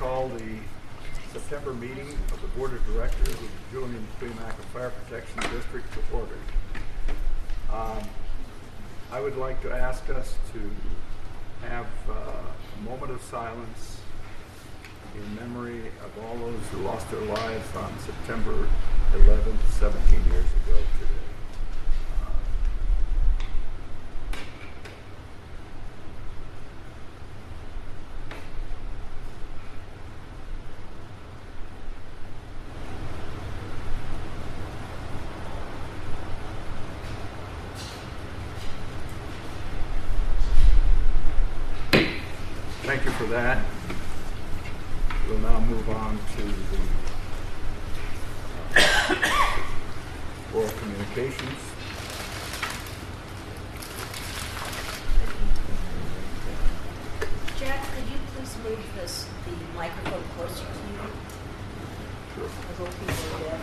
call the September meeting of the Board of Directors of the Julian Cleemaca Fire Protection District to order. I would like to ask us to have a moment of silence in memory of all those who lost their lives on September 11th, 17 years ago today. Thank you for that. We'll now move on to the oral communications. Jack, could you please move the microphone closer to you? Sure. As old people are deaf.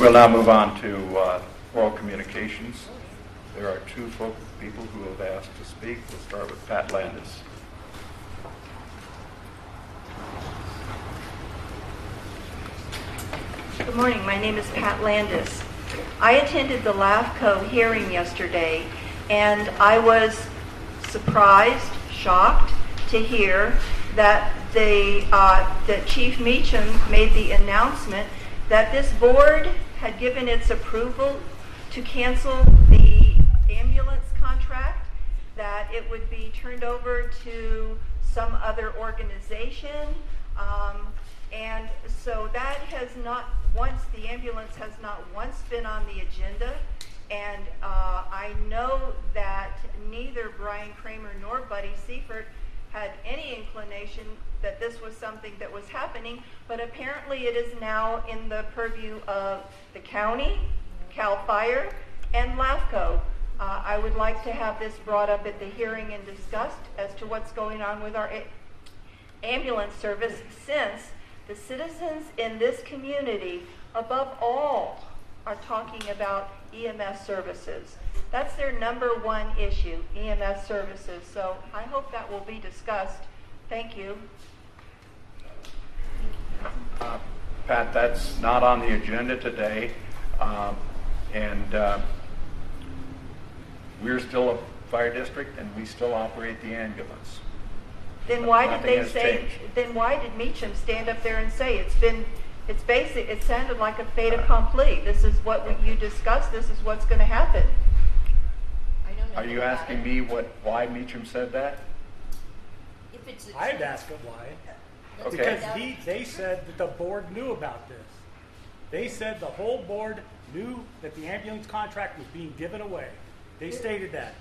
We'll now move on to oral communications. There are two people who have asked to speak. We'll start with Pat Landis. Good morning. My name is Pat Landis. I attended the LAFCO hearing yesterday, and I was surprised, shocked to hear that that Chief Meacham made the announcement that this board had given its approval to cancel the ambulance contract, that it would be turned over to some other organization, and so that has not once, the ambulance has not once been on the agenda, and I know that neither Brian Kramer nor Buddy Seifert had any inclination that this was something that was happening, but apparently it is now in the purview of the county, CAL FIRE, and LAFCO. I would like to have this brought up at the hearing and discussed as to what's going on with our ambulance service, since the citizens in this community, above all, are talking about EMS services. That's their number one issue, EMS services. So I hope that will be discussed. Thank you. Pat, that's not on the agenda today, and we're still a fire district, and we still operate the ambulance. Then why did Nothing they has say? changed. Then why did Meacham stand up there and say it's basic? It sounded like a fait accompli. This is what you discussed. This is what's going to happen. I don't know. Are you asking me why Meacham said that? If it's I'd ask him why. Okay. Because they said that the board knew about this. They said the whole board knew that the ambulance contract was being given away. They stated that.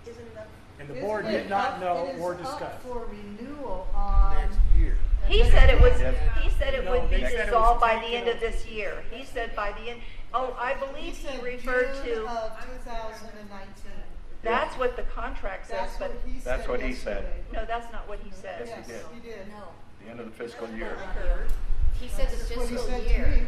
Isn't it up? And the board did not know or It is discuss. up for renewal on. Next year. He said it was. Yes. He said it No, would be they said it was dissolved by the taken end of up. this year. He said by the end. Oh, I believe he said referred June to. of 2019. That's what the contract says, That's but what he said. That's what he said. yesterday. no, that's not what he said. Yes, he did. He did. No. The end of the fiscal year. He said the That's what he fiscal said to year. me.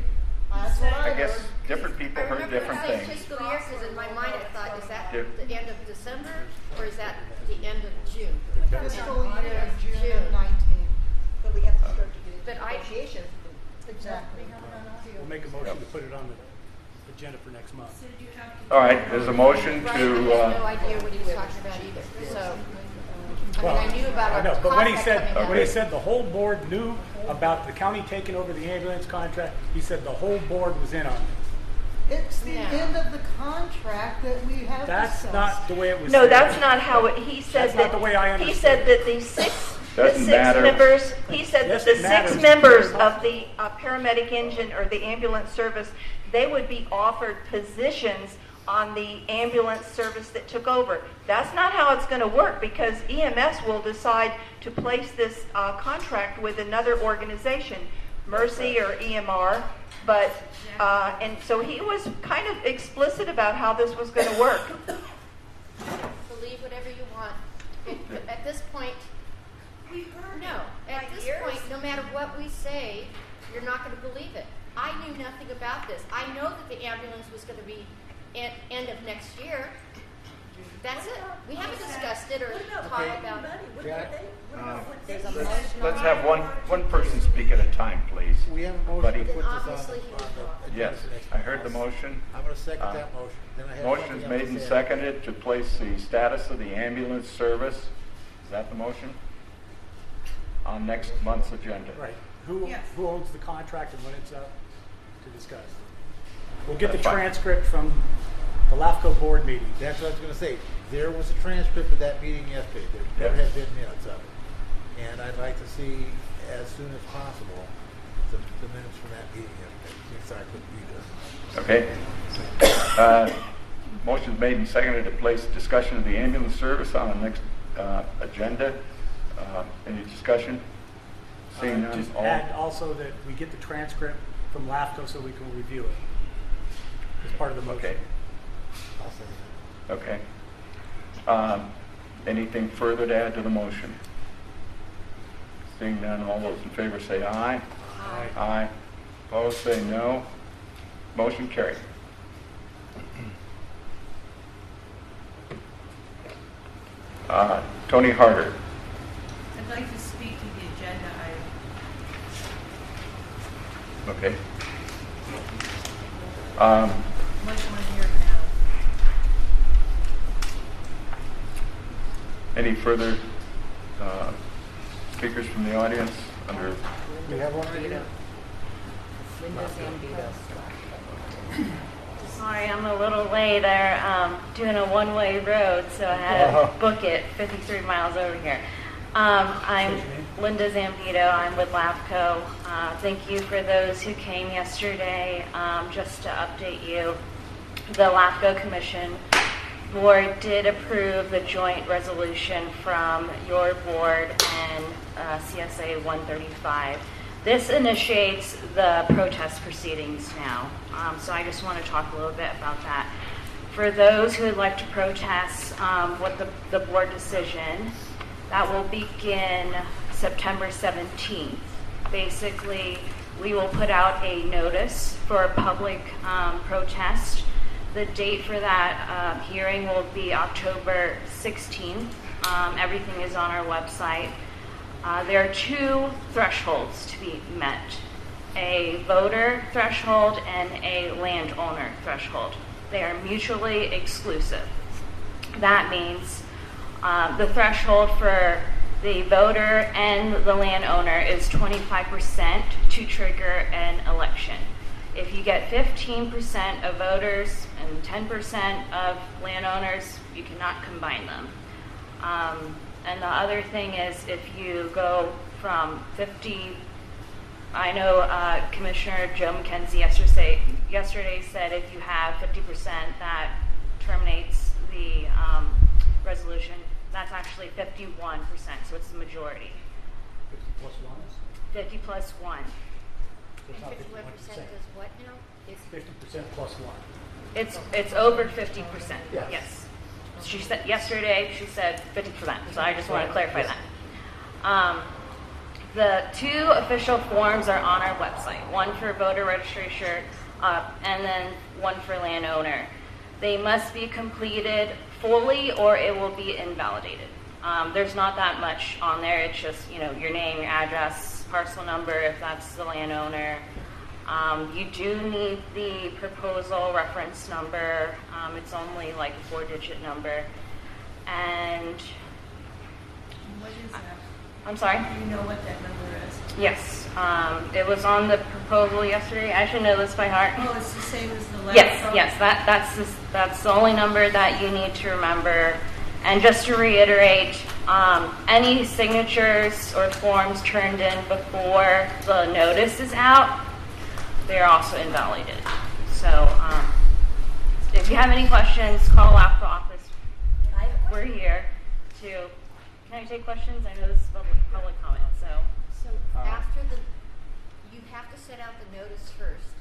That's what I guess heard. different people I heard remember different saying things. fiscal year because in my mind I thought, is that Yep. the end of December or is that the end of June? Fiscal year of June June. of 19. But we have to start to get But into I- negotiations. Exactly. We'll make a motion to put it on the agenda for next month. All right, there's a motion Brian to. had no idea what he was talking about either. So, I knew about I our know, but when he contract said, coming when he out. said the whole board knew about the county taking over the ambulance contract, he said the whole board was in on it. It's the Yeah. end of the contract that we have That's discussed. not the way it was No, said. that's not how it. He said That's that. not the way I He understood said it. that the Doesn't six matter. members. He said Yes, that the it six matters. members of the paramedic engine or the ambulance service, they would be offered positions on the ambulance service that took over. That's not how it's going to work, because EMS will decide to place this contract with another organization, Mercy or EMR. But and so he was kind of explicit about how this was going to work. Believe whatever you want. At this point, no. At this point, no matter what we say, you're not going to believe it. I knew nothing about this. I know that the ambulance was going to be end of next year. That's it. We haven't discussed it or talked about it. Jack, There's a motion Let's on have it. one person speak at a time, please. we have a Buddy. motion to put Then this obviously he on was wrong. the agenda Yes, for next I heard the month. motion. I'm gonna second that motion. Then I have Motion's something made else and to say. seconded to place the status of the ambulance service. Is that the motion? On next month's agenda. Right. Who owns the contract and when it's up to discuss. We'll get the That's fine. transcript from the LAFCO board meeting. That's what I was gonna say. There was a transcript of that meeting yesterday. There never Yes. had been minutes of it. And I'd like to see, as soon as possible, the minutes from that meeting yesterday, since I couldn't be there. Okay. Motion's made and seconded to place discussion of the ambulance service on the next agenda. Any discussion? Seeing none, Just all. add also that we get the transcript from LAFCO so we can review it. As part of the motion. Okay. I'll say that. Okay. Anything further to add to the motion? Seeing none, all those in favor say aye. Aye. Aye. Opposed, say no. Motion carried. Toni Harter. I'd like to speak to the agenda item. Okay. Much want to hear it now. Any further speakers from the audience under? We have one right here. Sorry, I'm a little late. They're doing a one-way road, so I had to book it 53 miles over here. I'm Linda Zambito. I'm with LAFCO. Thank you for those who came yesterday. Just to update you, the LAFCO Commission Board did approve the joint resolution from your board and CSA 135. This initiates the protest proceedings now, so I just want to talk a little bit about that. For those who would like to protest with the board decision, that will begin September 17th. Basically, we will put out a notice for a public protest. The date for that hearing will be October 16th. Everything is on our website. There are two thresholds to be met, a voter threshold and a landowner threshold. They are mutually exclusive. That means the threshold for the voter and the landowner is 25% to trigger an election. If you get 15% of voters and 10% of landowners, you cannot combine them. And the other thing is if you go from 50, I know Commissioner Joe McKenzie yesterday said if you have 50% that terminates the resolution, that's actually 51%, so it's the majority. 50 plus 1 is? 50 plus 1. It's not 51% 51%. does what now? It's 50% plus 1. It's over 50%. Yes. Yes. She said yesterday. She said 50%. So I just want to clarify that. The two official forms are on our website. One for voter registration, and then one for landowner. They must be completed fully, or it will be invalidated. There's not that much on there. It's just your name, your address, parcel number if that's the landowner. You do need the proposal reference number. It's only like a 4-digit number. And What is that? I'm sorry? Do you know what that number is? Yes, it was on the proposal yesterday. I should know this by heart. Oh, it's the same as the last Yes, one? yes, that's the only number that you need to remember. And just to reiterate, any signatures or forms turned in before the notice is out, they're also invalidated. So if you have any questions, call LAFCO office. We're here to, can I take questions? I know this is public comment, so. So after you have to set out the notice first,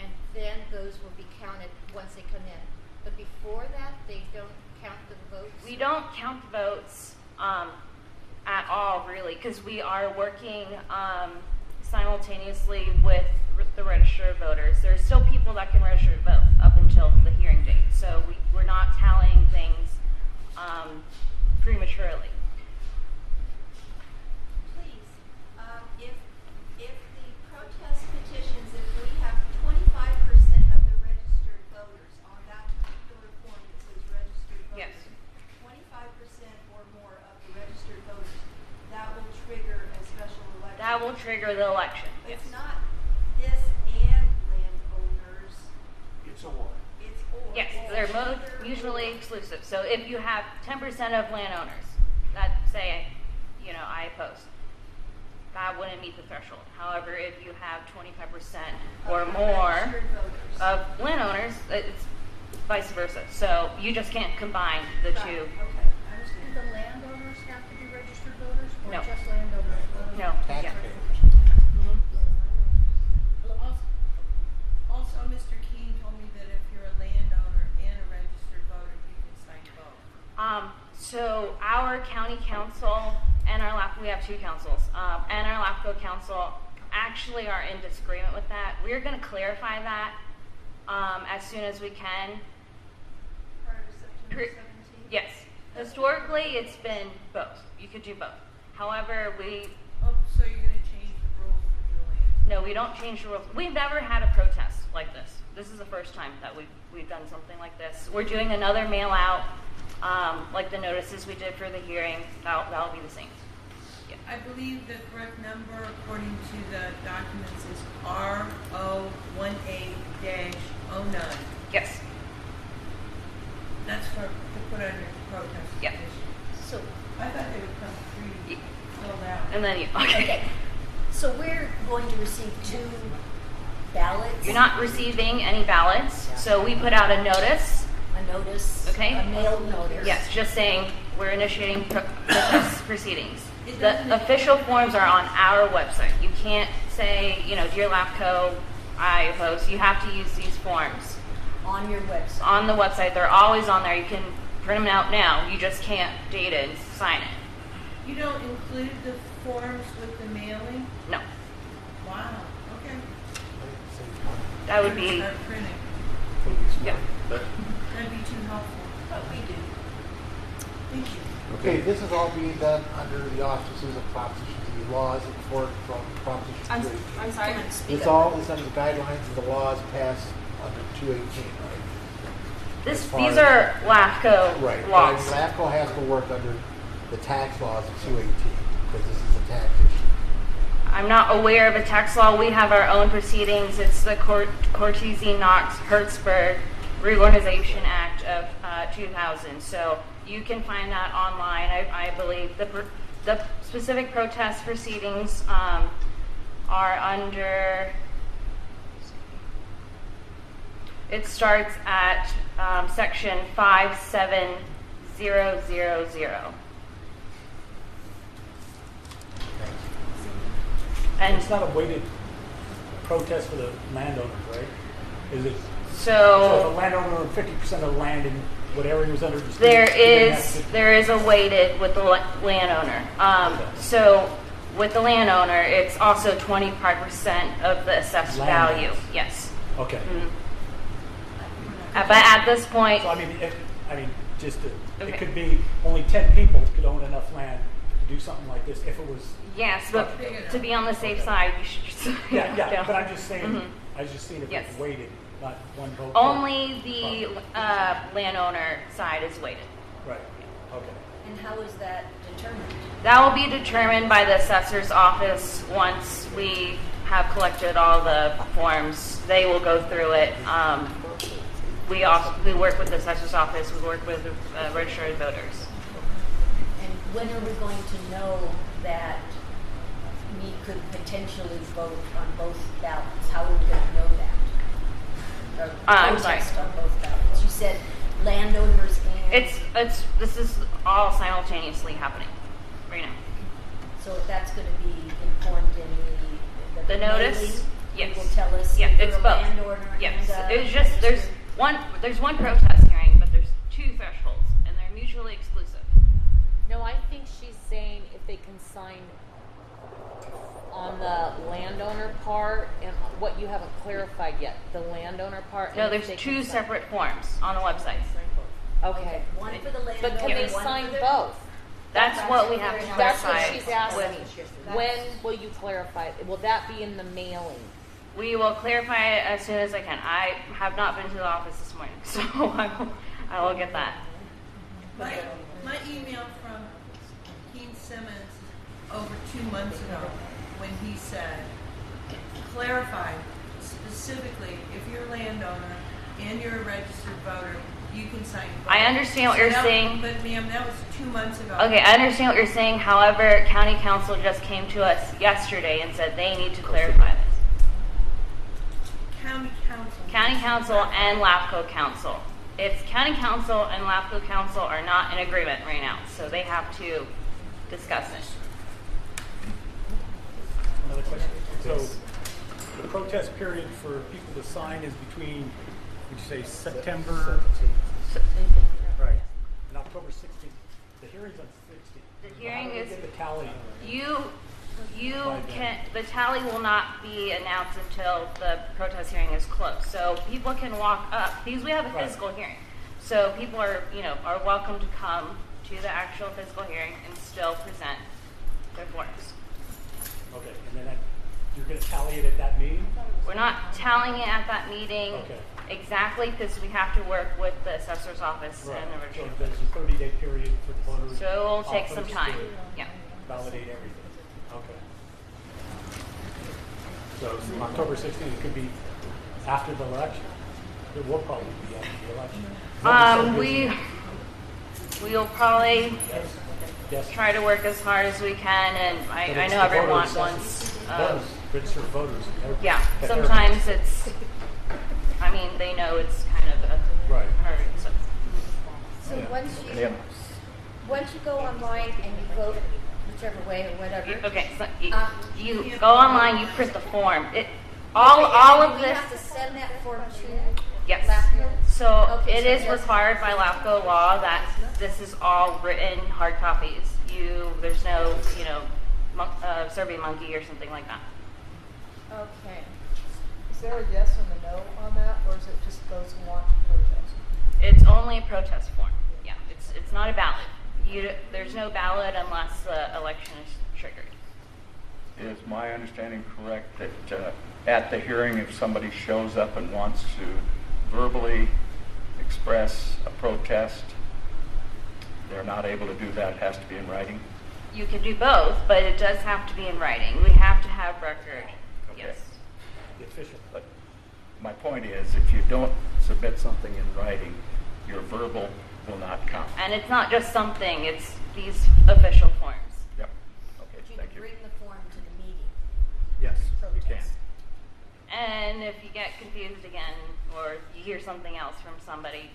and then those will be counted once they come in. But before that, they don't count the votes? We don't count votes at all, really, because we are working simultaneously with the register of voters. There are still people that can register to vote up until the hearing date. So we're not tallying things trigger the election. Yes. It's not this and landowners, It's a war. it's or. Yes, they're mutually exclusive. So if you have 10% of landowners that say, I oppose, that wouldn't meet the threshold. However, if you have 25% or more Registered voters. of landowners, it's vice versa. So you just can't combine the Right, two. okay, I understand. Do the landowners have to be registered voters or No. just landowners? No. Yeah. Taxpayers. Mhm. Also, Mr. Keene told me that if you're a landowner and a registered voter, you can sign both. So our county council and our LAFCO, we have two councils, and our LAFCO council actually are in disagreement with that. We're going to clarify that as soon as we can. Prior to September 17th? Yes. Historically, it's been both. You could do both. However, Oh, so you're gonna change the rules for Julian? no, we don't change the rules. We've never had a protest like this. This is the first time that we've done something like this. We're doing another mail out, like the notices we did for the hearing. That'll be the same. Yeah. I believe the correct number according to the documents is RO18-09. Yes. That's to put on your protest Yeah. petition. So, I thought they would come Yeah. filled out. And then you, okay. So we're going to receive 2 ballots? You're not receiving any ballots, so we put out a notice. A notice? Okay. A mailed notice? Yes, just saying we're initiating protest proceedings. It The doesn't- official forms are on our website. You can't say, Dear LAFCO, I oppose. You have to use these forms On your website? on the website. They're always on there. You can print them out now. You just can't date it and sign it. You don't include the forms with the mailing? No, Wow, okay. that would be. Start printing. Yeah. That'd be too helpful. But we do. Thank you. Okay, this is all being done under the auspices of Proposition 3 laws and for Proposition 3. I'm sorry. Speak It's up. all is under the guidelines of the laws passed under 218, right? These are LAFCO Right. But laws. LAFCO has to work under the tax laws of 218 because this is a tax issue. I'm not aware of a tax law. We have our own proceedings. It's the Cortese-Knox-Hertzberg Reorganization Act of 2000. So you can find that online. I believe the specific protest proceedings are under. It starts at section 57000. And And it's not a weighted protest for the landowners, right? Is it? So if so a landowner owned 50% of the land and whatever he was under dispute, there he didn't have to- there is a weighted with the landowner. So with the landowner, it's also 25% of the assessed Land value. mass. Yes. Okay. Mhm. But at this point, So I mean, just to, Okay. it could be only 10 people could own enough land to do something like this if it was. yes, but to be on the safe side, you should just Yeah, don't. but I'm just saying. Mhm. I was just seeing if Yes. it's weighted, not one vote. Only the landowner side is weighted. Right. Okay. And how is that determined? That will be determined by the assessor's office once we have collected all the forms. They will go through it. We work with the assessor's office. We work with registered voters. And when are we going to know that we could potentially vote on both ballots? How are we going to know that? Or I'm sorry. protest on both ballots? You said landowners and... This is all simultaneously happening right now. So that's going to be informed in The notice? mailing? Yes. It will tell us Yeah, if it's you're a both. landowner Yes, and it's just there's registered. one protest hearing, but there's 2 thresholds, and they're mutually exclusive. No, I think she's saying if they can sign on the landowner part and what you haven't clarified yet, the landowner part. No, and if there's they 2 can sign- separate forms on the website. Okay. One for the landowner. But can they one sign for the- both? That's what we have to That's clarify. what she's asking. with- When will you clarify? Will that be in the mailing? We will clarify it as soon as I can. I have not been to the office this morning, so I will get that. My email from Keene Simmons over 2 months ago when he said, clarified specifically, if you're a landowner and you're a registered voter, you can sign both. I understand what you're saying. But ma'am, that was 2 months ago. Okay, I understand what you're saying. However, county council just came to us yesterday and said they need to clarify this. County council. County council and LAFCO council. It's county council and LAFCO council are not in agreement right now, so they have to discuss it. Another question. So the protest period for people to sign is between, would you say, September? Right. And October 16th. The hearing's on 16th. The hearing How do we is, get the tally? the tally will not be announced until the protest hearing is closed. So people can walk up, because we have a physical hearing. So people are welcome to come to the actual physical hearing and still present their forms. Okay, and then you're going to tally it at that meeting? We're not tallying it at that meeting exactly because we have to work with the assessor's office and the So registrar. there's a 30-day period for the voters. So it will take some time. Yeah. Validate everything. Okay. So October 16th, it could be after the election. It will probably be after the election. We'll probably Yes. try to work as hard as we can, and But I it's know the everyone voters, wants. registered voters. Yeah, That sometimes it's. I mean, they know it's kind of a Right. hard. So. So once you go online and you vote whichever way or whatever. Okay, so you go online, you print the form. All of We this. have to send that form to Yes. LAFCO? So Okay, it so is yes. required by LAFCO law that this is all written hard copies. There's no, Survey Monkey or something like that. Okay. Is there a yes and a no on that, or is it just those who want to protest? It's only a protest form. Yeah, it's not a ballot. There's no ballot unless the election is triggered. Is my understanding correct that at the hearing, if somebody shows up and wants to verbally express a protest, they're not able to do that? It has to be in writing? You can do both, but it does have to be in writing. We have to have record. Okay. Yes. The official. But my point is, if you don't submit something in writing, your verbal will not count. And it's not just something, it's these official forms. Yep. Okay, You thank can you. bring the form to the meeting. Yes, you can. Protest. And if you get confused again or you hear something else from somebody,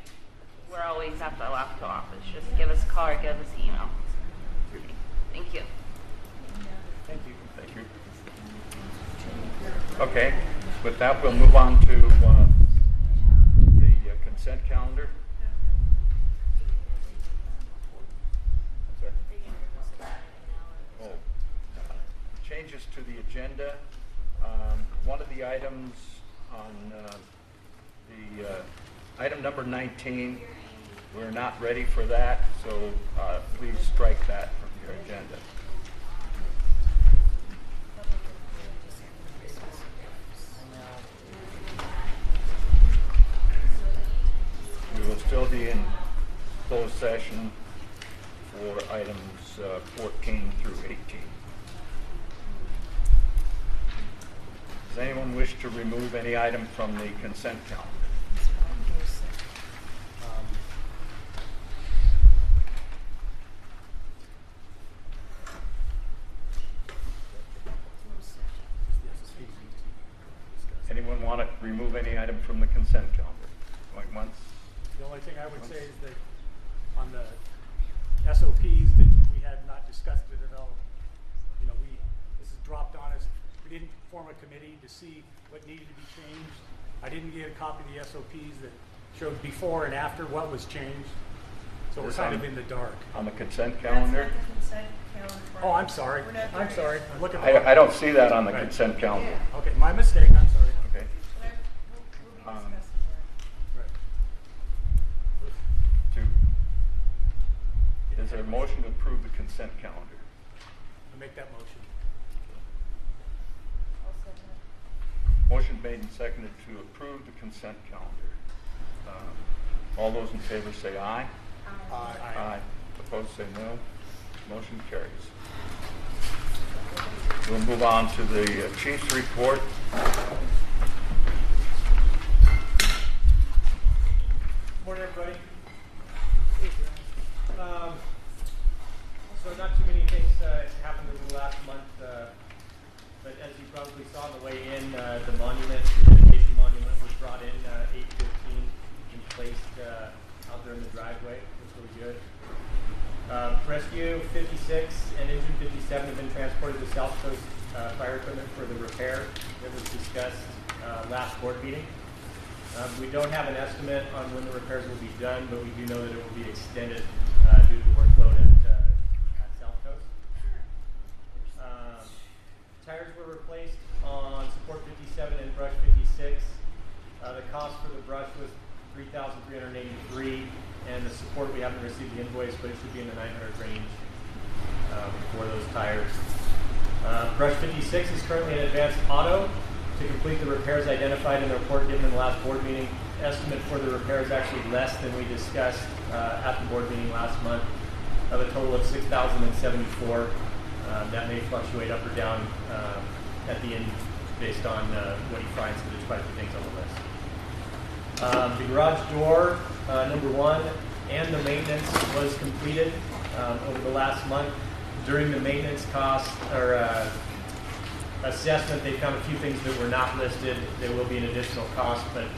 we're always at the LAFCO office. Just give us a call or give us an email. Thank you. Thank you. Thank you. Okay, with that, we'll move on to the consent calendar. Changes to the agenda. One of the items on item number 19, we're not ready for that, so please strike that from your agenda. We will still be in closed session for items 14 through 18. Does anyone wish to remove any item from the consent calendar? Anyone want to remove any item from the consent calendar? Going once? The only thing I would say is that on the SOPs that we had not discussed it at all, this is dropped on us. We didn't form a committee to see what needed to be changed. I didn't get a copy of the SOPs that showed before and after what was changed. So we're This kind on- of in the dark. On the consent That's calendar? not the consent calendar. Oh, I'm sorry. We're not I'm there sorry. yet. I'm looking at I don't see that on the Right. consent calendar. Okay, my mistake. I'm sorry. Okay. But we'll be discussing that. Right. Is there a motion to approve the consent calendar? I'll make that motion. Motion made and seconded to approve the consent calendar. All those in favor say aye. Aye. Opposed say no. Motion carries. We'll move on to the Chief's report. Morning, everybody. So not too many things happened over the last month, but as you probably saw on the way in, the monument, the dedication monument was brought in 8:15 and placed out there in the driveway. That's really good. Rescue 56 and Engine 57 have been transported to South Coast Fire Equipment for the repair that was discussed last board meeting. We don't have an estimate on when the repairs will be done, but we do know that it will be extended due to the workload at South Coast. Tires were replaced on Support 57 and Brush 56. The cost for the Brush was $3,383, and the Support, we haven't received the invoice, but it should be in the 900 range for those tires. Brush 56 is currently in advanced auto to complete the repairs identified in the report given in the last board meeting. Estimate for the repair is actually less than we discussed at the board meeting last month, of a total of $6,074. That may fluctuate up or down at the end based on what he finds, because there's quite a few things on the list. The garage door, number 1, and the maintenance was completed over the last month. During the maintenance cost or assessment, they found a few things that were not listed. There will be an additional cost, but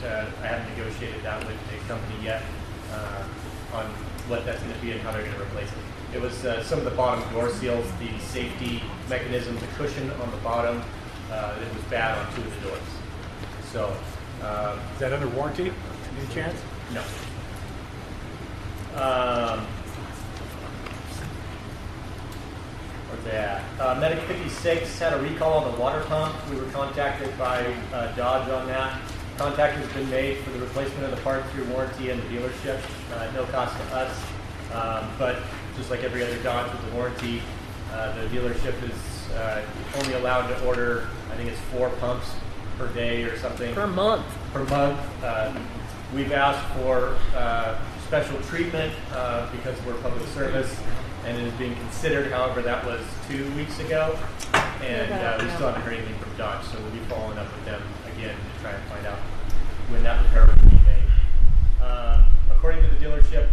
I haven't negotiated that with the company yet on what that's going to be and how they're going to replace it. It was some of the bottom door seals, the safety mechanism, the cushion on the bottom. It was bad on 2 of the doors. So, Is that under warranty? Any chance? no. Where's that? Medic 56 had a recall on the water pump. We were contacted by Dodge on that. Contact has been made for the replacement of the part through warranty and the dealership. No cost to us. But just like every other Dodge with the warranty, the dealership is only allowed to order, I think it's 4 pumps per day or something. Per month. Per month. We've asked for special treatment because we're public service, and it is being considered. However, that was 2 weeks ago, and we still haven't heard anything from Dodge, so we'll be following up with them again to try and find out when that repair will be made. According to the dealership,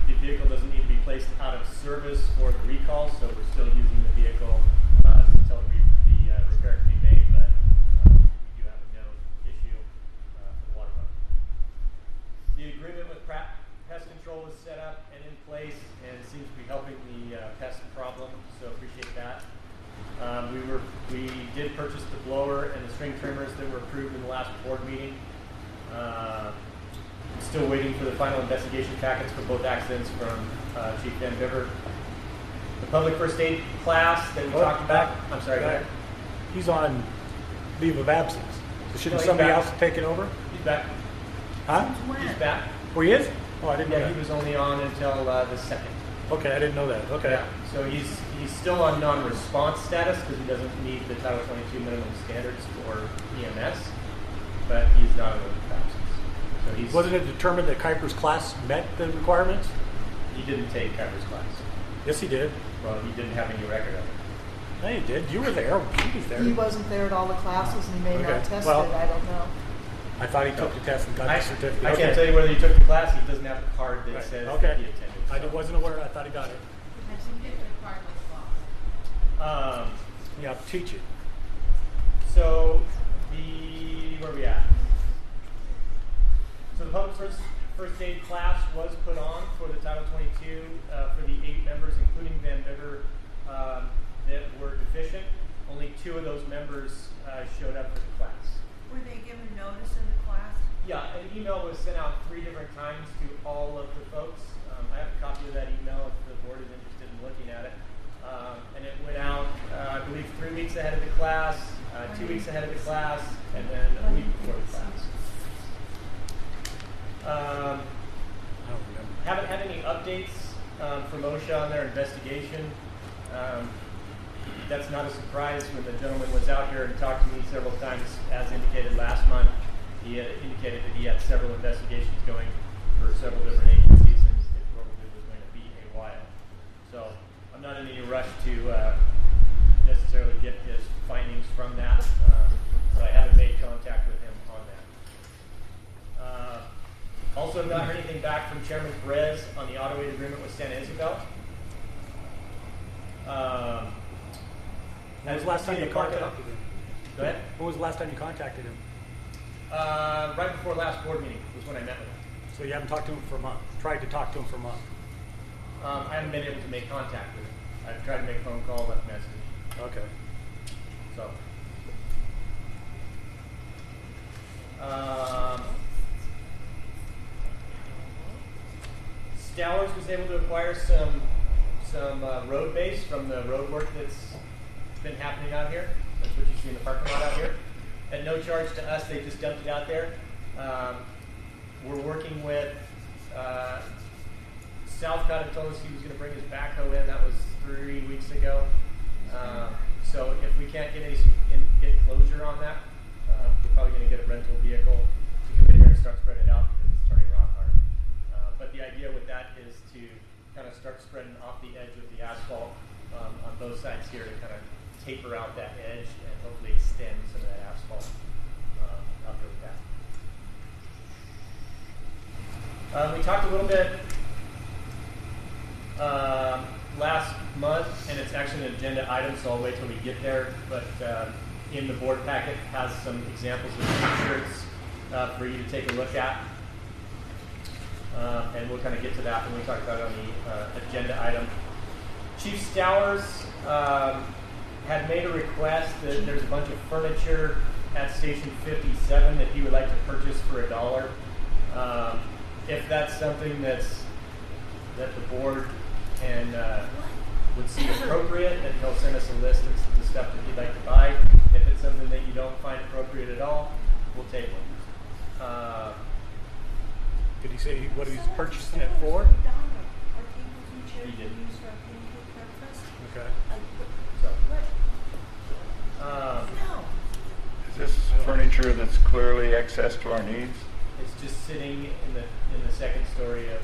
the vehicle doesn't need to be placed out of service for the recall, so we're still using the vehicle until the repair can be made, but we do have a known issue for the water pump. The agreement with Pest Control is set up and in place, and it seems to be helping the pest problem, so appreciate that. We did purchase the blower and the string trimmers that were approved in the last board meeting. Still waiting for the final investigation packets for both accidents from Chief Van Bibber. The public first aid class that we talked about. I'm sorry, go ahead. He's on leave of absence. So shouldn't No, somebody back. else take it over? He's back. Huh? He's back. Oh, he is? Oh, I didn't know Yeah, that. he was only on until the 2nd. Okay, I didn't know that. Okay. Yeah. So he's still on non-response status because he doesn't meet the Title 22 minimum standards for EMS, but he's not on leave of absence. So he's. Wasn't it determined that Kuiper's class met the requirements? He didn't take Kuiper's class. Yes, he did. Well, he didn't have any record of it. No, he did. You were there. He was there. He wasn't there at all the classes and he may not Okay, test well- it, I don't know. I thought he took the test and got the certificate. I Okay. can't tell you whether he took the class. He doesn't have a card that Right. says Okay. that he attended. I so. wasn't aware. I thought he got it. Yeah, teach it. So where are we at? So the public first aid class was put on for the Title 22 for the 8 members, including Van Bibber, that were deficient. Only 2 of those members showed up for the class. Were they given notice in the class? Yeah, an email was sent out 3 different times to all of the folks. I have a copy of that email if the board is interested in looking at it. And it went out, I believe, 3 weeks ahead of the class, 2 weeks ahead of the class, and then a week before the class. I don't remember. Haven't had any updates from OSHA on their investigation. That's not a surprise when the gentleman was out here and talked to me several times, as indicated last month. He had indicated that he had several investigations going for several different agencies, and it probably was going to be a while. So I'm not in any rush to necessarily get his Also not heard anything back from Chairman Perez on the auto aid agreement with Santa Isabel. When was the last time you contacted him? Go ahead. When was the last time you contacted him? Right before last board meeting was when I met with him. So you haven't talked to him for a month? Tried to talk to him for a month? I haven't been able to make contact with him. I've tried to make a phone call, left a message. Okay. So. Stowers was able to acquire some road base from the road work that's been happening out here. That's what you see in the parking lot out here. At no charge to us, they just dumped it out there. We're working with Southcott had told us he was going to bring his backhoe in. That was 3 weeks ago. So if we can't get closure on that, we're probably going to get a rental vehicle to come in here and start spreading it out because it's turning rock hard. But the idea with that is to kind of start spreading off the edge of the asphalt on both sides here to kind of taper out that edge and hopefully extend some of that asphalt out there with that. We talked a little bit last month, and it's actually an agenda item, so I'll wait till we get there. But in the board packet has some examples of t-shirts for you to take a look at. And we'll kind of get to that when we talk about it on the agenda item. Chief Stowers had made a request that there's a bunch of furniture at Station 57 that he would like to purchase for $1. If that's something that the board can would see appropriate, then he'll send us a list of the stuff that he'd like to buy. If it's something that you don't find appropriate at all, we'll table it. Did he say what he's purchasing it for? He did. Okay. So, Is this furniture that's clearly excess to our needs? it's just sitting in the second story of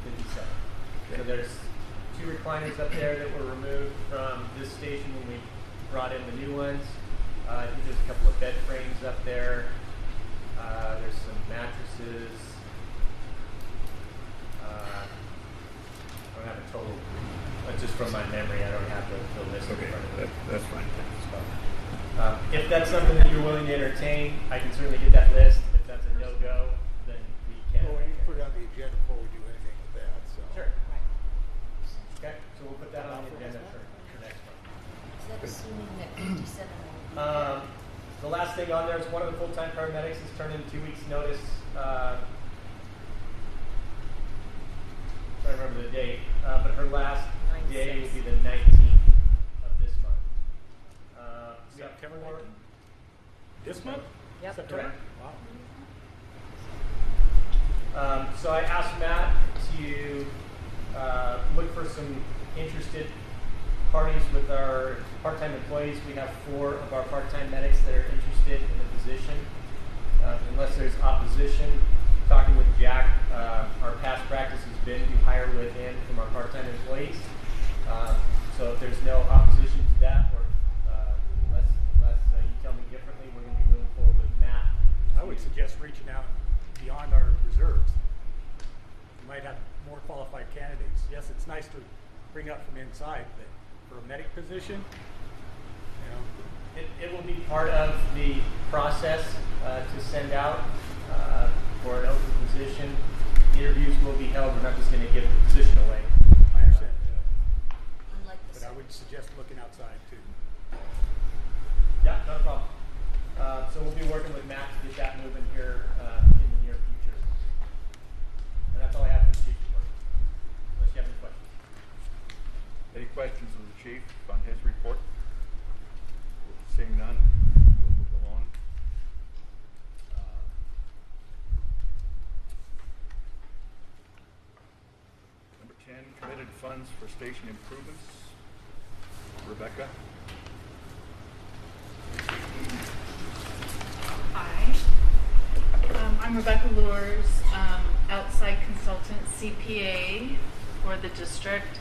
57. So there's 2 recliners up there that were removed from this station when we brought in the new ones. I think there's a couple of bed frames up there. There's some mattresses. I don't have a total, just from my memory, I don't have the list. Okay, that's fine. If that's something that you're willing to entertain, I can certainly get that list. If that's a no-go, then we can. Well, we can put it on the agenda before we do anything with that. So. Sure. Okay, so we'll put that on the agenda for next month. Is that assuming that 57? The last thing on there is one of the full-time paramedics has turned in 2 weeks' notice. Trying to remember the date, but her last day will be the 19th of this month. We have September 4. 19th? This month? Yep. September? Correct. Wow. So I asked Matt to look for some interested parties with our part-time employees. We have 4 of our part-time medics that are interested in the position. Unless there's opposition, talking with Jack, our past practice has been to hire within from our part-time employees. So if there's no opposition to that, or unless you tell me differently, we're going to be moving forward with Matt. I would suggest reaching out beyond our reserves. You might have more qualified candidates. Yes, it's nice to bring up from inside, but for a medic position, you know. It will be part of the process to send out for an open position. Interviews will be held. We're not just going to give the position away. I understand. Unlike the But I would suggest looking outside too. Yeah, not a problem. So we'll be working with Matt to get that moving here in the near future. And that's all I have for the chief report. Unless you have any questions. Any questions of the chief on his report? Seeing none, we'll move along. Number 10, committed funds for station improvements. Rebecca? Hi. I'm Rebecca Luers, outside consultant CPA for the district.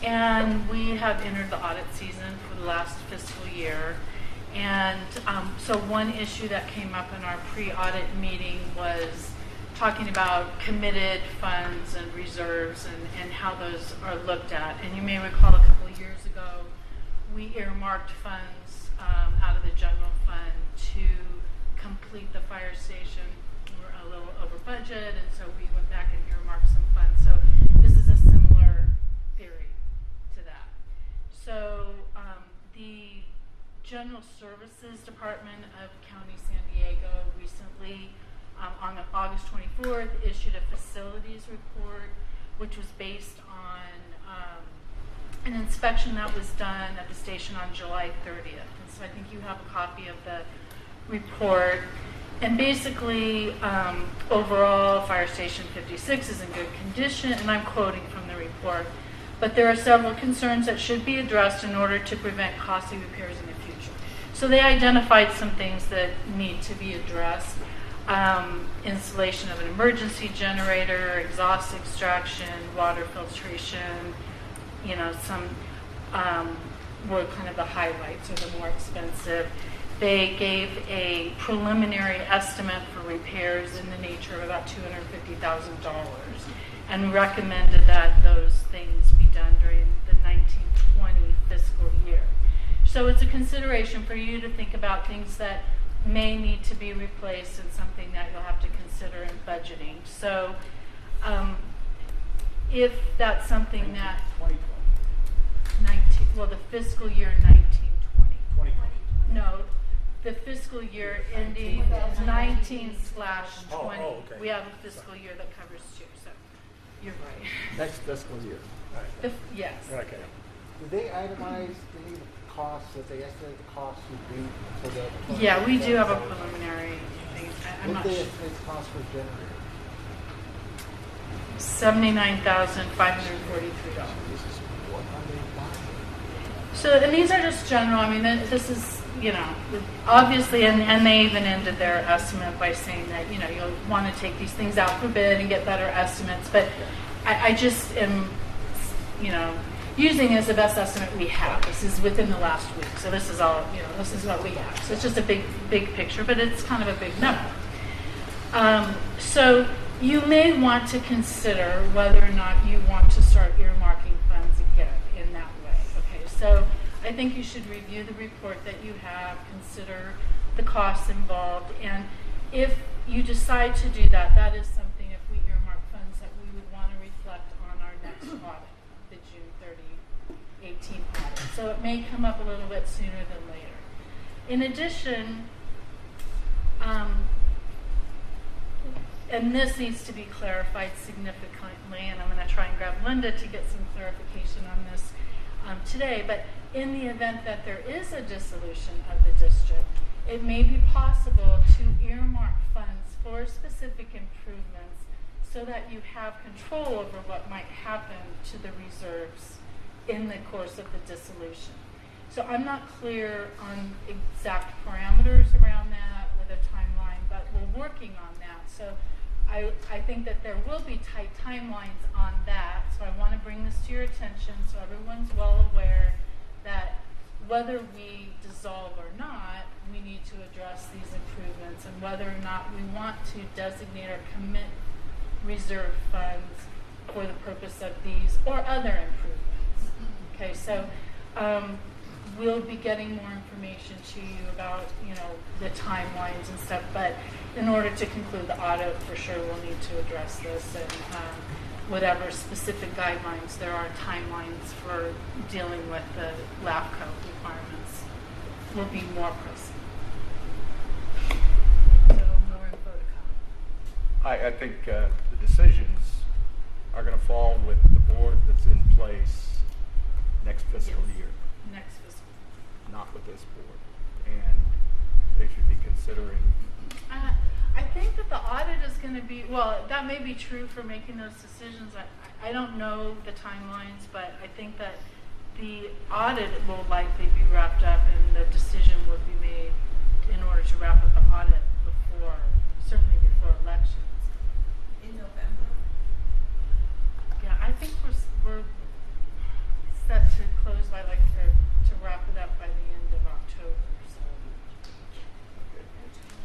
And we have entered the audit season for the last fiscal year. And so one issue that came up in our pre-audit meeting was talking about committed funds and reserves and how those are looked at. And you may recall a couple of years ago, we earmarked funds out of the general fund to complete the fire station. We were a little over budget, and so we went back and earmarked some funds. So this is a similar theory to that. So the General Services Department of County San Diego recently, on August 24th, issued a facilities report, which was based on an inspection that was done at the station on July 30th. And so I think you have a copy of the report. And basically, overall, Fire Station 56 is in good condition, and I'm quoting from the report. But there are several concerns that should be addressed in order to prevent costly repairs in the future. So they identified some things that need to be addressed. Installation of an emergency generator, exhaust extraction, water filtration, some were kind of the highlights or the more expensive. They gave a preliminary estimate for repairs in the nature of about $250,000 and recommended that those things be done during the 1920 fiscal year. So it's a consideration for you to think about things that may need to be replaced and something that you'll have to consider in budgeting. So if that's something that 2020. the fiscal year 1920. 2020. No, the fiscal year ending 19/20. okay. We have a fiscal year that covers two, so you're right. Next fiscal year. Yes. Okay. Did they itemize any costs that they estimated the costs would be for the? Yeah, we do have a preliminary thing. I'm What not did they sure. estimate the cost for a generator? $79,543. What are they buying? So, and these are just general. I mean, this is, obviously, and they even ended their estimate by saying that, you'll want to take these things out for bid and get better estimates. But I just am, using as the best estimate we have. This is within the last week. So this is all, this is what we have. So it's just a big picture, but it's kind of a big number. So you may want to consider whether or not you want to start earmarking funds again in that way. Okay, so I think you should review the report that you have, consider the costs involved, and if you decide to do that, that is something, if we earmark funds, that we would want to reflect on our next audit, the June 30, 18 audit. So it may come up a little bit sooner than later. In addition, and this needs to be clarified significantly, and I'm going to try and grab Linda to get some clarification on this today, but in the event that there is a dissolution of the district, it may be possible to earmark funds for specific improvements so that you have control over what might happen to the reserves in the course of the dissolution. So I'm not clear on exact parameters around that with a timeline, but we're working on that. So I think that there will be tight timelines on that. So I want to bring this to your attention so everyone's well aware that whether we dissolve or not, we need to address these improvements, and whether or not we want to designate or commit reserve funds for the purpose of these or other improvements. Okay, so we'll be getting more information to you about, the timelines and stuff, but in order to conclude the audit, for sure we'll need to address this, and whatever specific guidelines there are, timelines for dealing with the LAFCO requirements will be more pressing. So more info to come. I think the decisions are going to fall with the board that's in place next fiscal year, Next fiscal. not with this board. And they should be considering. I think that the audit is going to be, well, that may be true for making those decisions. I don't know the timelines, but I think that the audit will likely be wrapped up and the decision would be made in order to wrap up the audit certainly before elections. In November? Yeah, I think we're set to close by to wrap it up by the end of October. So.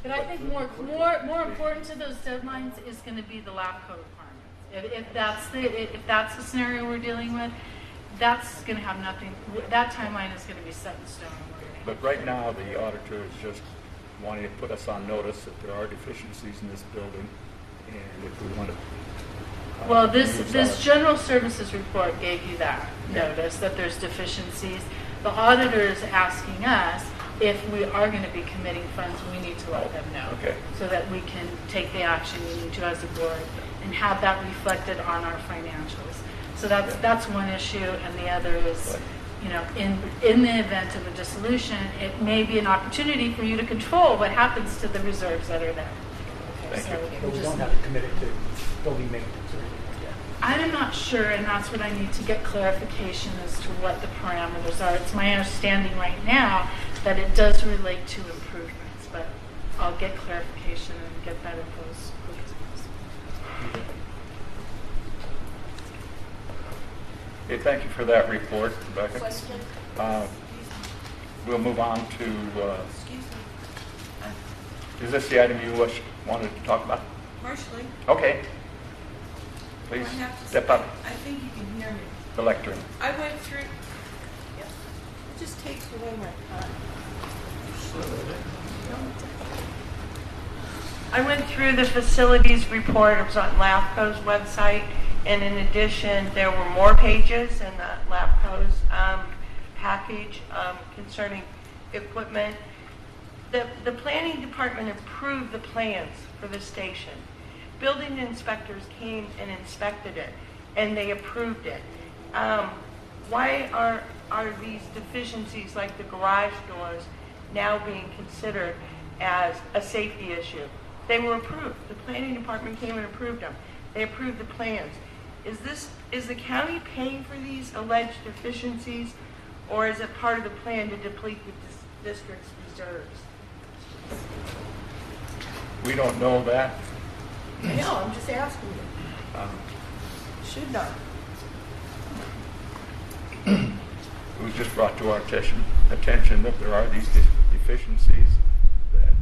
But I think more more important to those deadlines is going to be the LAFCO requirements. If that's the scenario we're dealing with, that's going to have nothing. That timeline is going to be set in stone. But right now, the auditor is just wanting to put us on notice that there are deficiencies in this building, and if we want to. Well, this general services report gave you that notice that there's deficiencies. The auditor is asking us if we are going to be committing funds, we need to let them know, so that we can take the action we need to as a board and have that reflected on our financials. So that's one issue, and the other is, you know, in the event of a dissolution, it may be an opportunity for you to control what happens to the reserves that are there. But we don't have to commit it to building maintenance or anything like that. I'm not sure, and that's what I need to get clarification as to what the parameters are. It's my understanding right now that it does relate to improvements, but I'll get clarification and get that info as quick as possible. Okay, thank you for that report, Rebecca. Question? We'll move on to, Excuse me. is this the item you wanted to talk about? Partially. Okay. Please I have to step say, up I think you can hear me. the lectern. I went through. It just takes away my time. I went through the facilities report. It was on LAFCO's website, and in addition, there were more pages in the LAFCO's package concerning equipment. The planning department approved the plans for the station. Building inspectors came and inspected it, and they approved it. Why are these deficiencies, like the garage doors, now being considered as a safety issue? They were approved. The planning department came and approved them. They approved the plans. Is the county paying for these alleged deficiencies, or is it part of the plan to deplete the district's reserves? We don't know that. No, I'm just asking you. Should not. It was just brought to our attention that there are these deficiencies that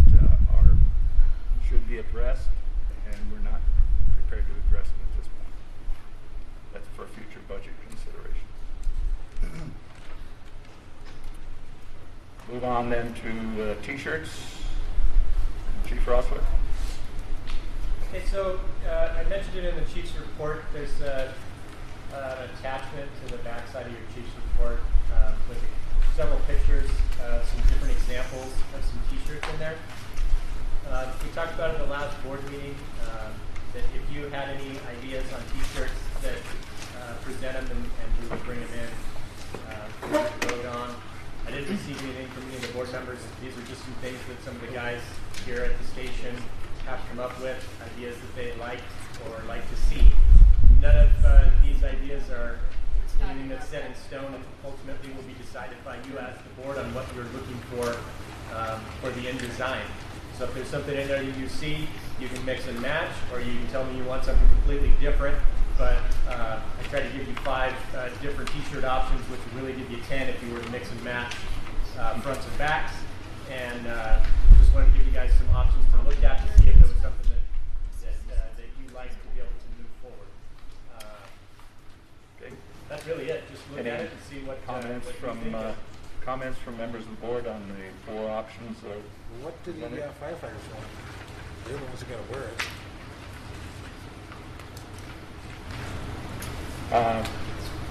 should be addressed, and we're not prepared to address them at this point. That's for future budget consideration. Move on then to T-shirts. Chief Rossler. Okay, so I mentioned it in the Chief's report. There's an attachment to the backside of your Chief's report with several pictures, some different examples of some T-shirts in there. We talked about it in the last board meeting that if you had any ideas on T-shirts, that present them and we would bring them in for us to vote on. I didn't receive anything from any of the board members. These are just some things that some of the guys here at the station have come up with, ideas that they liked or like to see. None of these ideas are anything that's set in stone, and ultimately will be decided by you as the board on what you're looking for the end design. So if there's something in there you see, you can mix and match, or you can tell me you want something completely different. But I try to give you 5 different T-shirt options, which would really give you 10 if you were to mix and match fronts and backs. And just wanted to give you guys some options to look at to see if there was something that you like to be able to move forward. Okay, that's really it. Just look at it and see what comments comments from members of the board on the 4 options. What do the firefighters want? They're the ones who got to wear it.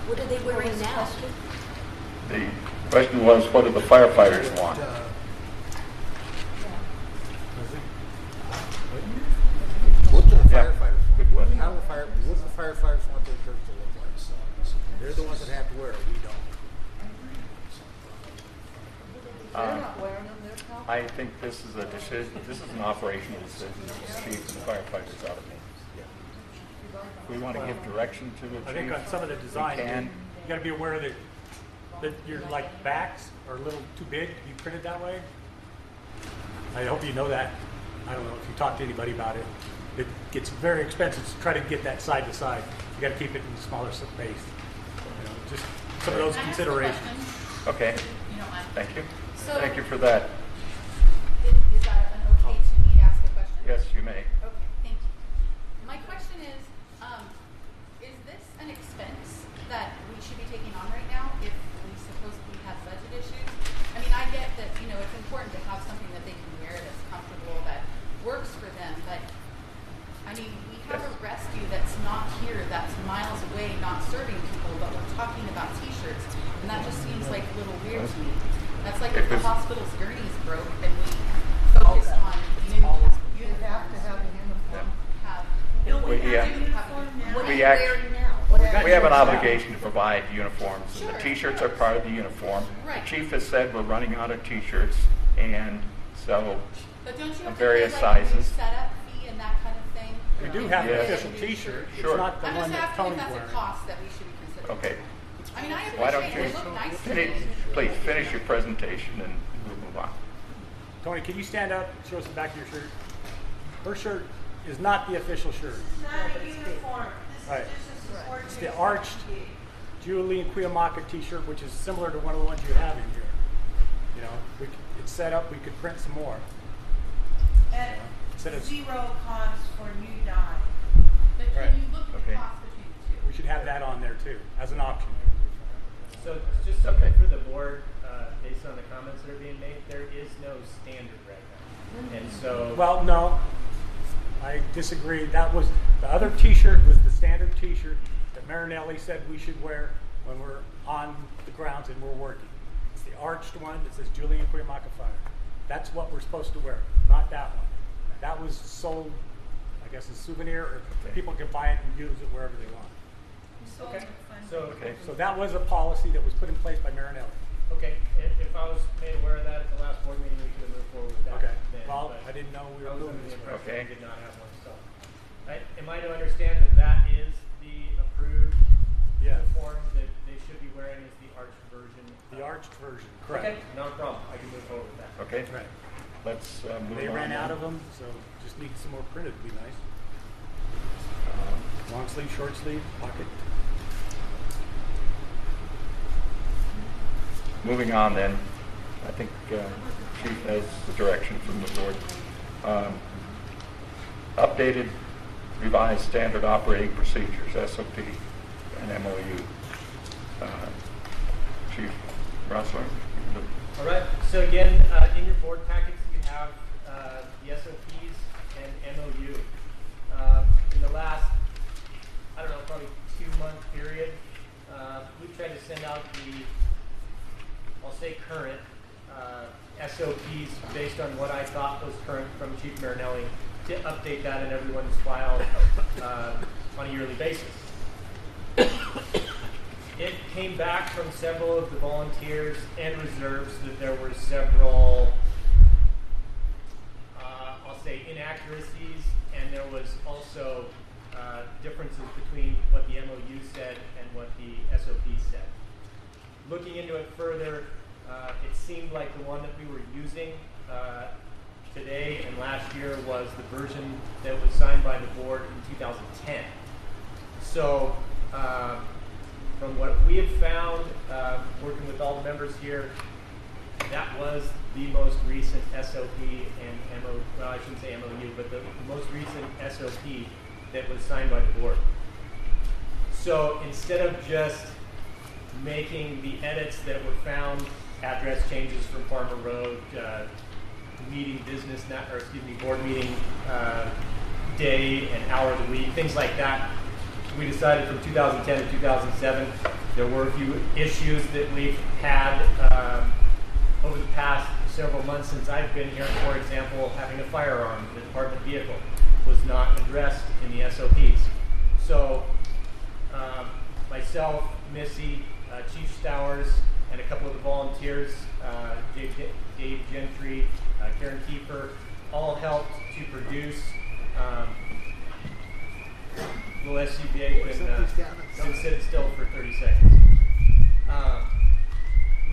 What are they wearing now? The question was, what do the firefighters want? What do the firefighters want? What do the firefighters want their shirts to look like? They're the ones that have to wear it. We don't. They're not wearing them. They're not. I think this is a decision. This is an operational decision that the chief and the firefighters ought to make. We want to give direction to the chief. I think on some of the design, you got to be aware that your like backs are a little too big to be printed that way. I hope you know that. I don't know if you talk to anybody about it. It gets very expensive to try to get that side to side. You got to keep it in smaller space. You know, just some of those considerations. Okay. Thank you. Thank you for that. Is that an okay to me to ask a question? may. Okay, thank you. My question is this an expense that we should be taking on right now if we supposedly have budget issues? I mean, I get that, you know, it's important to have something that they can wear that's comfortable, that works for them, but I mean, we have a rescue that's not here, that's miles away, not serving people, but we're talking about t-shirts, and that just seems like a little weird to me. That's like if the hospital's gurneys broke and we focused on uniform. You have to have a uniform. We have an obligation to provide uniforms. Sure, the t-shirts are part of the uniform. Right. The chief has said we're running out of t-shirts, and so But don't you have various to pay, like, a new sizes. setup fee and that kind of thing? We do have Yes. an official T-shirt. Sure. It's not the I'm one just that asking if Tony's that's wearing. a cost that we should be considering. Okay. I mean, I Why don't appreciate you it. They look nice to finish, me. please finish your presentation and we'll move on. Tony, can you stand up, show us the back of your shirt? Her shirt is not the official shirt. It's not a uniform. This Right. is just a support. It's the arched Julie and Cuyamaca T-shirt, which is similar to one of the ones you have in here. You know, it's set up. We could print some more. At Instead of, zero cost for new dye. But Right. can you look at Okay. the cost between the two? we should have that on there too, as an option. So just something for the board, based on the comments that are being made, there is no standard right now. And so, Well, no, I disagree. That was the other T-shirt was the standard T-shirt that Marinelli said we should wear when we're on the grounds and we're working. It's the arched one that says Julian Cuyamaca Fire. That's what we're supposed to wear, not that one. That was sold, I guess, as a souvenir, or people can buy it and use it wherever they want. okay, so, Okay. So that was a policy that was put in place by Marinelli. okay, if I was made aware of that at the last board meeting, we could have moved forward with that. Okay. then, Well, but I didn't know we I were was doing under the this. impression Okay. we did not have one, so. Am I to understand that that is the approved Yes. uniform that they should be wearing is the arched version? The arched version, correct. Okay, no problem, I can move forward with that. Okay. Right. Let's move They on. ran out then. of them, so just need some more printed. Would be nice. Um, Long sleeve, short sleeve, pocket. Moving on then, I think Chief has the direction from the board. Updated revised standard operating procedures, SOP and MOU. Chief Rossler? All right. So again, in your board packets, you have the SOPs and MOU. In the last, I don't know, probably 2-month period, we've tried to send out the, I'll say current, SOPs based on what I thought was current from Chief Marinelli to update that in everyone's file on a yearly basis. It came back from several of the volunteers and reserves that there were several, I'll say, inaccuracies, and there was also differences between what the MOU said and what the SOP said. Looking into it further, it seemed like the one that we were using today and last year was the version that was signed by the board in 2010. So, from what we have found, working with all the members here, that was the most recent SOP and MOU, well, I shouldn't say MOU, but the most recent SOP that was signed by the board. So instead of just making the edits that were found, address changes from Farmer Road, meeting business, board meeting day and hour of the week, things like that, we decided from 2010 to 2007, there were a few issues that we've had over the past several months since I've been here. For example, having a firearm in the department vehicle was not addressed in the SOPs. So myself, Missy, Chief Stowers, and a couple of the volunteers, Dave Gentry, Karen Kiefer, all helped to produce little SCBA can sit still for 30 seconds.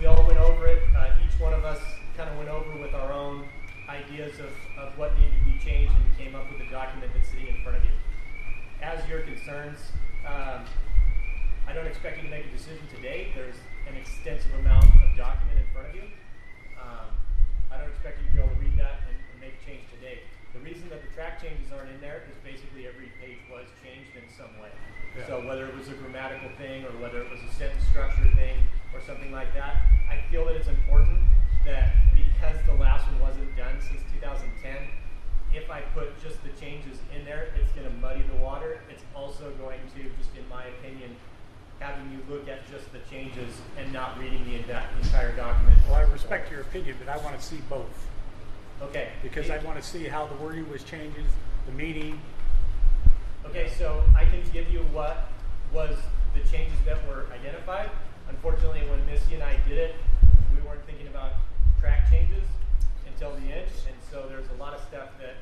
We all went over it. Each one of us kind of went over with our own ideas of what needed to be changed and came up with a document that's sitting in front of you. As your concerns, I don't expect you to make a decision today. There's an extensive amount of document in front of you. I don't expect you to be able to read that and make a change today. The reason that the track changes aren't in there is basically every page was changed in some way. Yeah. So whether it was a grammatical thing or whether it was a sentence structure thing or something like that, I feel that it's important that because the last one wasn't done since 2010, if I put just the changes in there, it's going to muddy the water. It's also going to, just in my opinion, having you look at just the changes and not reading the entire document. Well, I respect your opinion, but I want to see both. Okay. Because I want to see how the wording was changes, the meaning. Okay, so I can give you what was the changes that were identified. Unfortunately, when Missy and I did it, we weren't thinking about track changes until the end, and so there's a lot of stuff that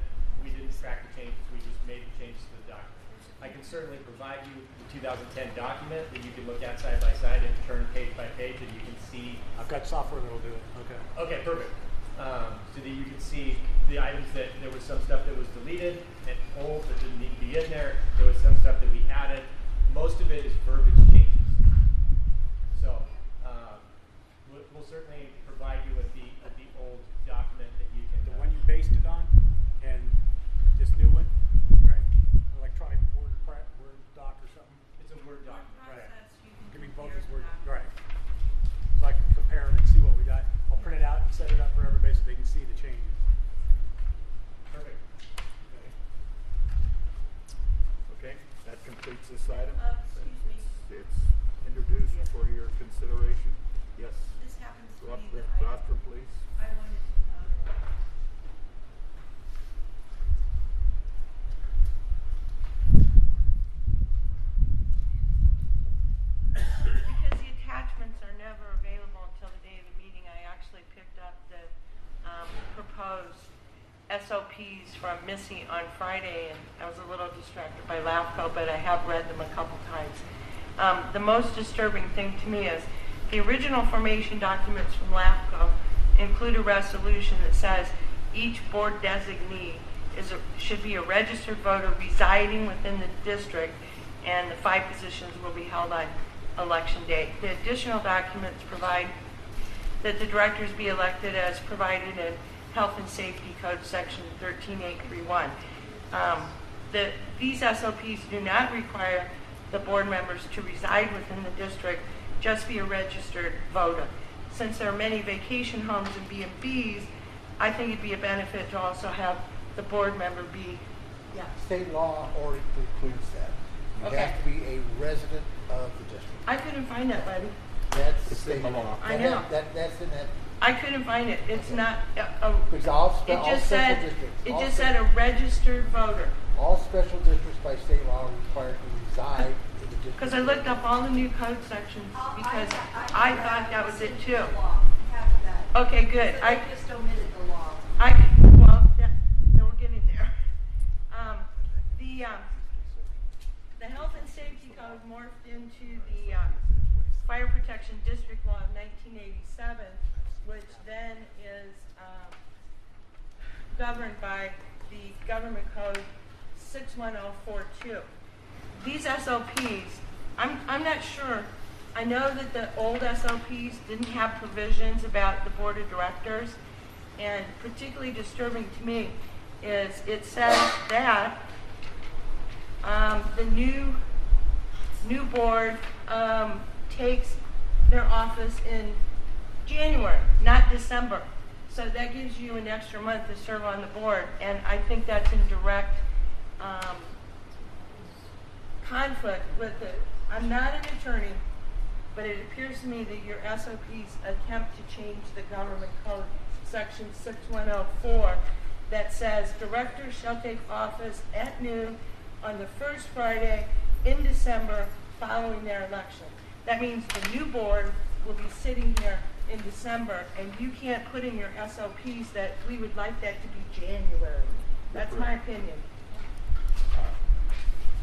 we didn't track the changes. We just made the changes to the document. I can certainly provide you the 2010 document that you can look at side by side and turn page by page, and you can see. I've got software that will do it. Okay. Okay, perfect. So that you can see the items that there was some stuff that was deleted and old that didn't need to be in there. There was some stuff that we added. Most of it is verbiage changes. So we'll certainly provide you with the old document that you can. The one you based it on, and this new one, right? Electronic Word doc or something. It's a Word document. Right. You can Give me compare both as Word. the Right. So I can compare them and see what we got. I'll print it out and set it up for everybody so they can see the changes. Perfect. Okay, that completes this item. Excuse me. It's introduced for your consideration. Yes. This happens to me that Rostrum, please. I wanted Because the attachments are never available until the day of the meeting, I actually picked up the proposed SOPs from Missy on Friday, and I was a little distracted by LAFCO, but I have read them a couple times. The most disturbing thing to me is the original formation documents from LAFCO include a resolution that says each board designee should be a registered voter residing within the district, and the 5 positions will be held on election day. The additional documents provide that the directors be elected as provided in Health and Safety Code Section 13831. These SOPs do not require the board members to reside within the district, just be a registered voter. Since there are many vacation homes and B&Bs, I think it'd be a benefit to also have the board member be, yeah. State law already precludes that. You Okay. have to be a resident of the district. I couldn't find that, buddy. That's It's in the law. I know. That's in that. I couldn't find it. It's Okay. not. Because all It special just said. districts. It all just spe- said a registered voter. All special districts by state law are required to reside in the district. Because I looked up all the new code sections because I thought that was it too. Okay, good. So they just omitted the law. Then we're getting there. The Health and Safety Code morphed into the Fire Protection District Law of 1987, which then is governed by the Government Code 61042. These SOPs, I'm not sure. I know that the old SOPs didn't have provisions about the board of directors, and particularly disturbing to me is it says that the new board takes their office in January, not December. So that gives you an extra month to serve on the board, and I think that's in direct conflict with it. I'm not an attorney, but it appears to me that your SOPs attempt to change the government code, section 6104, that says directors shall take office at noon on the first Friday in December following their election. That means the new board will be sitting here in December, and you can't put in your SOPs that we would like that to be January. That's my opinion.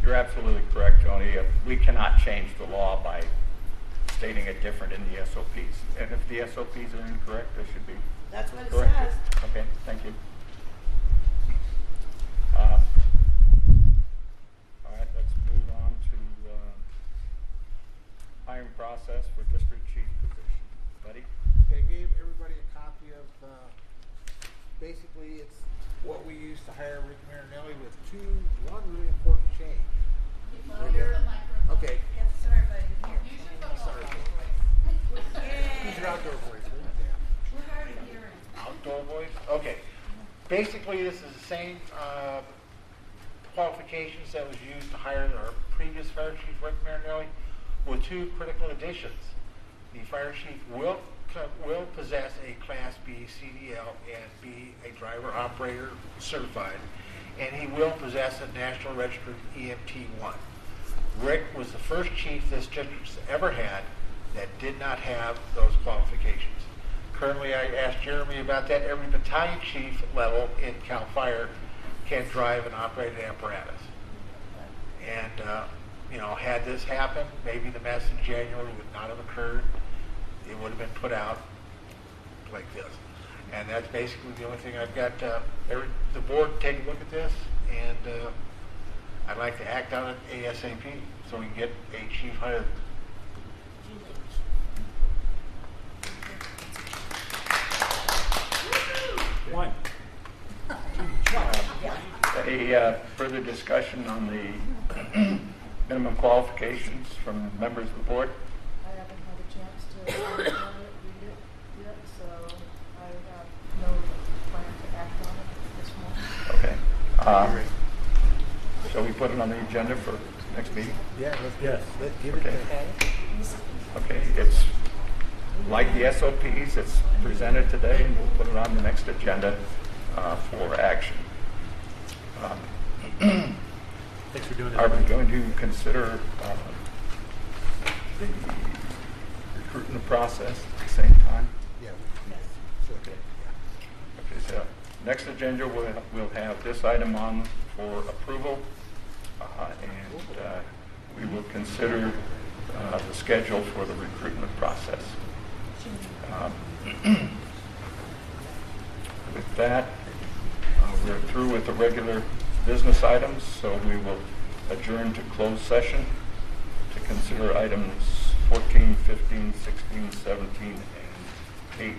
You're absolutely correct, Tony. We cannot change the law by stating it different in the SOPs. And if the SOPs are incorrect, they should be That's what it corrected. says. Okay, thank you. All right, let's move on to hiring process for district chief position. Buddy? Okay, I gave everybody a copy of basically it's what we used to hire Rick Marinelli with one really important change. Okay. Sorry, buddy. Sorry. Use your outdoor voice. We're hard of hearing. Outdoor voice? Okay. Basically, this is the same qualifications that was used to hire our previous fire chief, Rick Marinelli, with two critical additions. The fire chief will possess a Class B CDL and be a driver-operator certified, and he will possess a National Registered EMT 1. Rick was the first chief this district's ever had that did not have those qualifications. Currently, I asked Jeremy about that. Every battalion chief level in CAL FIRE can drive an operated apparatus. And, had this happen, maybe the mess in January would not have occurred. It would have been put out like this. And that's basically the only thing I've got. The board take a look at this, and I'd like to act on it ASAP so we can get a chief hired. One. A further discussion on the minimum qualifications from members of the board? I haven't had a chance to read it yet, so I have no plan to act on it this morning. Okay. Shall we put it on the agenda for next meeting? Yeah, Yes. let's give it Okay. to Okay, it's like the SOPs, it's presented today, and we'll put it on the next agenda for action. Thanks for doing that. Are we going to consider the recruitment process at the same time? Yeah. Okay. Okay, so next agenda, we'll have this item on for approval, and we will consider the schedule for the recruitment process. With that, we're through with the regular business items, so we will adjourn to closed session to consider items 14, 15, 16, 17, and 18.